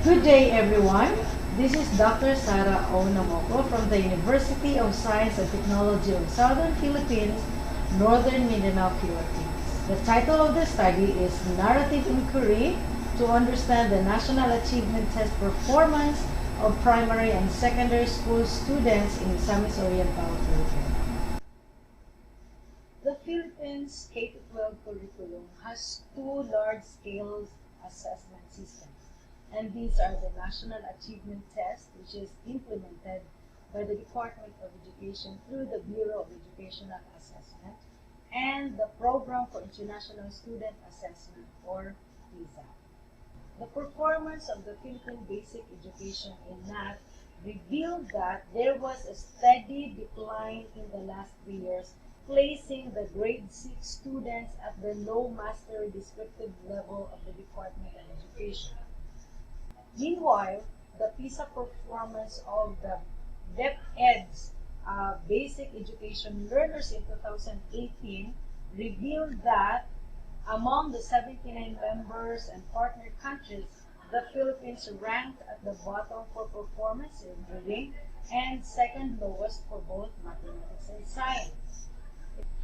Good day, everyone. This is Dr. Sarah O. Namoco from the University of Science and Technology of Southern Philippines, Northern Mindanao, Philippines. The title of the study is Narrative Inquiry to Understand the National Achievement Test Performance of Primary and Secondary School Students in Misamis Oriental, Philippines. The Philippines K-12 curriculum has two large-scale assessment systems. And these are the National Achievement Test, which is implemented by the Department of Education through the Bureau of Educational Assessment, and the Program for International Student Assessment, or PISA. The performance of the Philippine basic education in NAT revealed that there was a steady decline in the last 3 years, placing the grade 6 students at the low mastery descriptive level of the Department of Education. Meanwhile, the PISA performance of the DepEd's basic education learners in 2018 revealed that among the 79 members and partner countries, the Philippines ranked at the bottom for performance in reading and second lowest for both mathematics and science.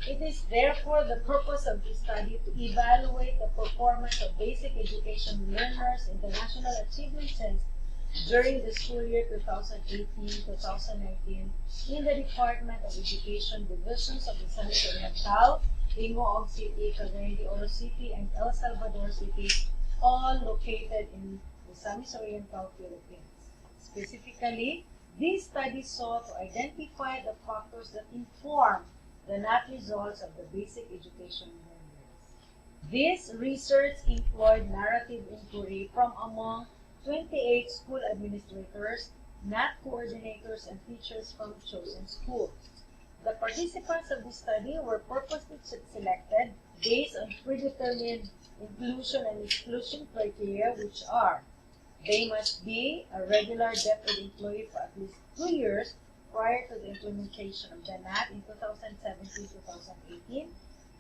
It is therefore the purpose of this study to evaluate the performance of basic education learners in the National Achievement Test during the school year 2018-2019 in the Department of Education divisions of the Misamis Oriental, Imoog City, Cagayan de Oro City, and El Salvador City, all located in the Misamis Oriental, Philippines. Specifically, this study sought to identify the factors that inform the NAT results of the basic education learners. This research employed narrative inquiry from among 28 school administrators, NAT coordinators, and teachers from chosen schools. The participants of this study were purposely selected based on predetermined inclusion and exclusion criteria, which are: they must be a regular DepEd employee for at least 2 years prior to the implementation of the NAT in 2017-2018,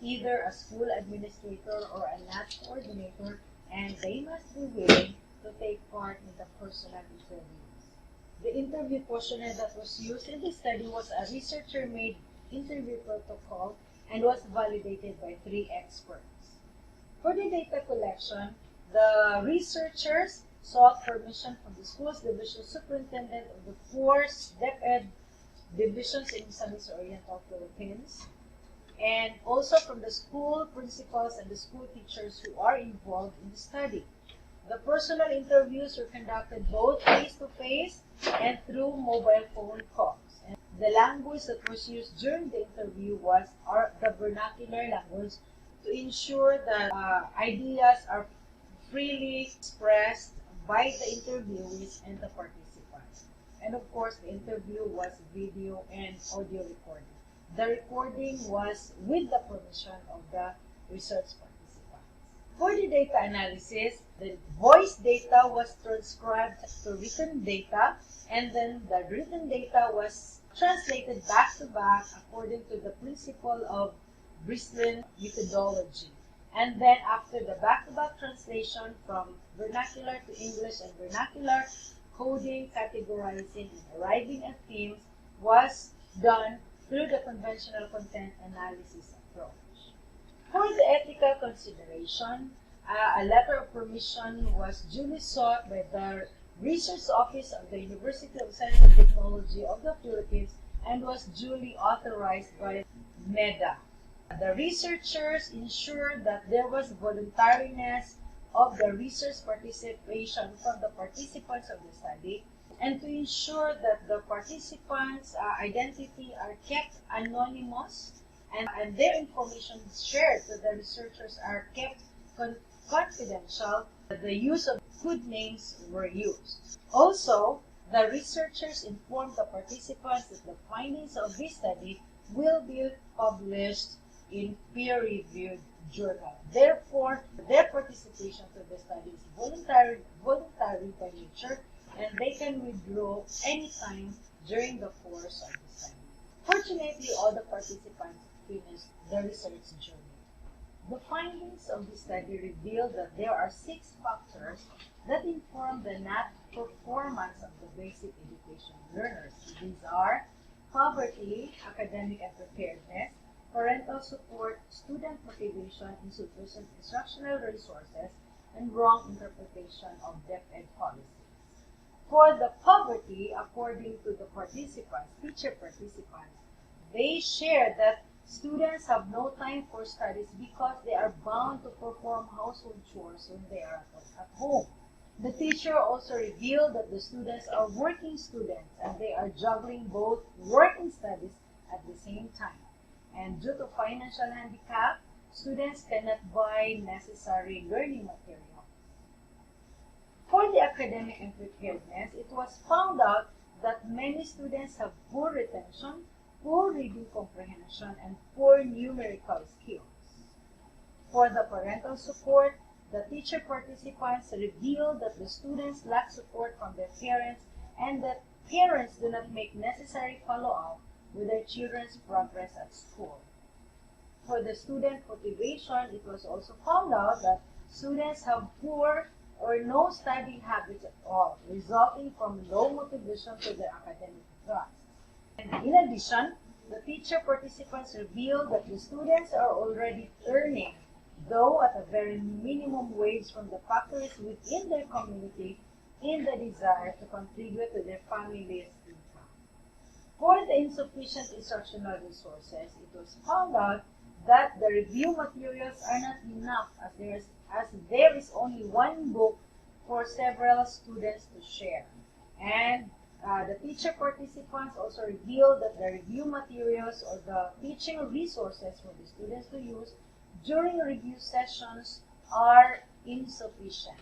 either a school administrator or a NAT coordinator, and they must be willing to take part in the personal interviews. The interview questionnaire that was used in this study was a researcher-made interview protocol and was validated by 3 experts. For the data collection, the researchers sought permission from the school's division superintendent of the 4 DepEd divisions in Misamis Oriental, Philippines, and also from the school principals and the school teachers who are involved in the study. The personal interviews were conducted both face-to-face and through mobile phone calls. And the language that was used during the interview was the vernacular language to ensure that ideas are freely expressed by the interviewees and the participants. And of course, the interview was video and audio recording. The recording was with the permission of the research participants. For the data analysis, the voice data was transcribed to written data, and then the written data was translated back to back according to the principle of Bristol methodology. And then after the back-to-back translation from vernacular to English and vernacular, coding, categorizing, and arriving at themes was done through the conventional content analysis approach. For the ethical consideration, a letter of permission was duly sought by the Research Office of the University of Science and Technology of the Philippines and was duly authorized by MEDA. The researchers ensured that there was voluntariness of the research participation from the participants of the study, and to ensure that the participants' identity are kept anonymous and their information shared with the researchers are kept confidential, the use of good names were used. Also, the researchers informed the participants that the findings of this study will be published in peer-reviewed journal. Therefore, their participation to the study is voluntary by nature, and they can withdraw anytime during the course of the study. Fortunately, all the participants finished the research journey. The findings of the study revealed that there are 6 factors that inform the NAT performance of the basic education learners. These are poverty, academic unpreparedness, parental support, student motivation, insufficient instructional resources, and wrong interpretation of DepEd policies. For the poverty, according to the teacher participants, they share that students have no time for studies because they are bound to perform household chores when they are at home. The teacher also revealed that the students are working students and they are juggling both work and studies at the same time. And due to financial handicap, students cannot buy necessary learning materials. For the academic unpreparedness, it was found out that many students have poor retention, poor reading comprehension, and poor numerical skills. For the parental support, the teacher participants revealed that the students lack support from their parents and that parents do not make necessary follow-up with their children's progress at school. For the student motivation, it was also found out that students have poor or no study habits at all, resulting from low motivation to their academic tasks. And in addition, the teacher participants revealed that the students are already earning, though at a very minimum wage from the factories within their community, in the desire to contribute to their family's income. For the insufficient instructional resources, it was found out that the review materials are not enough as there is only one book for several students to share. And the teacher participants also revealed that the review materials or the teaching resources for the students to use during review sessions are insufficient.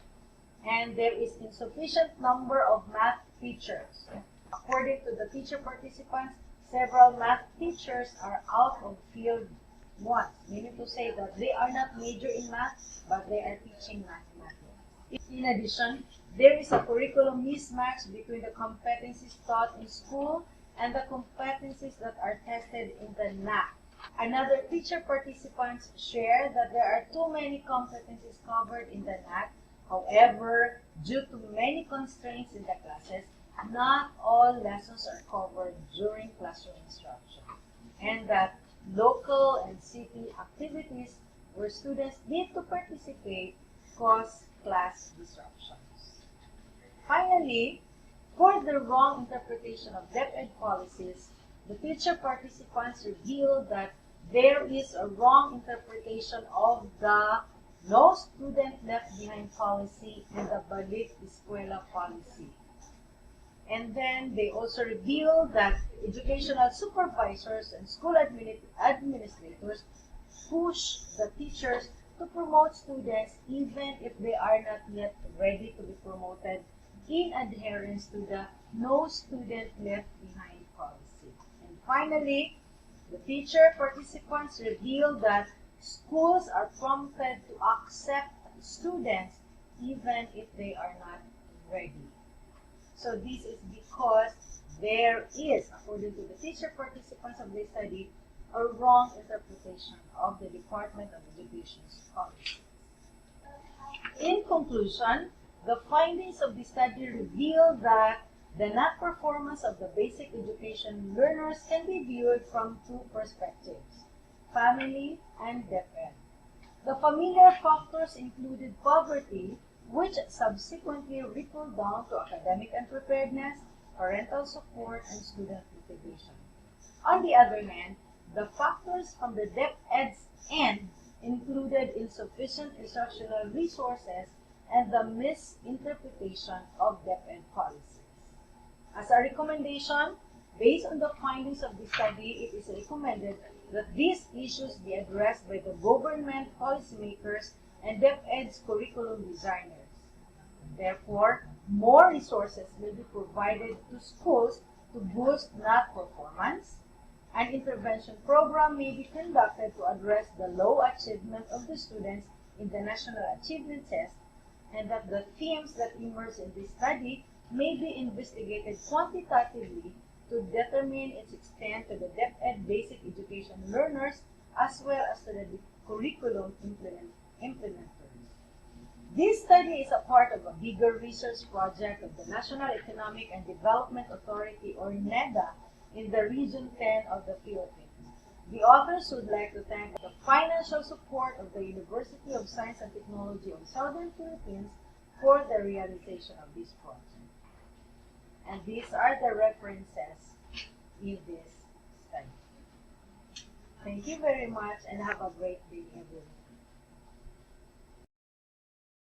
And there is insufficient number of math teachers. According to the teacher participants, several math teachers are out of field once, meaning to say that they are not major in math, but they are teaching mathematics. In addition, there is a curriculum mismatch between the competencies taught in school and the competencies that are tested in the NAT. Another teacher participants share that there are too many competencies covered in the NAT. However, due to many constraints in the classes, not all lessons are covered during classroom instruction, and that local and city activities where students need to participate cause class disruptions. Finally, for the wrong interpretation of DepEd policies, the teacher participants revealed that there is a wrong interpretation of the No Student Left Behind policy and the Balik Eskwela policy. And then they also revealed that educational supervisors and school administrators push the teachers to promote students even if they are not yet ready to be promoted in adherence to the No Student Left Behind policy. And finally, the teacher participants revealed that schools are prompted to accept students even if they are not ready. So this is because there is, according to the teacher participants of this study, a wrong interpretation of the Department of Education's policies. In conclusion, the findings of the study reveal that the NAT performance of the basic education learners can be viewed from 2 perspectives, family and DepEd. The familiar factors included poverty, which subsequently rippled down to academic unpreparedness, parental support, and student motivation. On the other hand, the factors from the DepEd's end included insufficient instructional resources and the misinterpretation of DepEd policies. As a recommendation, based on the findings of the study, it is recommended that these issues be addressed by the government policymakers and DepEd's curriculum designers. Therefore, more resources will be provided to schools to boost NAT performance. An intervention program may be conducted to address the low achievement of the students in the National Achievement Test, and that the themes that emerge in this study may be investigated quantitatively to determine its extent to the DepEd basic education learners as well as to the curriculum implementers. This study is a part of a bigger research project of the National Economic and Development Authority, or NEDA, in the Region 10 of the Philippines. The authors would like to thank the financial support of the University of Science and Technology of Southern Philippines for the realization of this project. And these are the references in this study. Thank you very much and have a great day, everyone.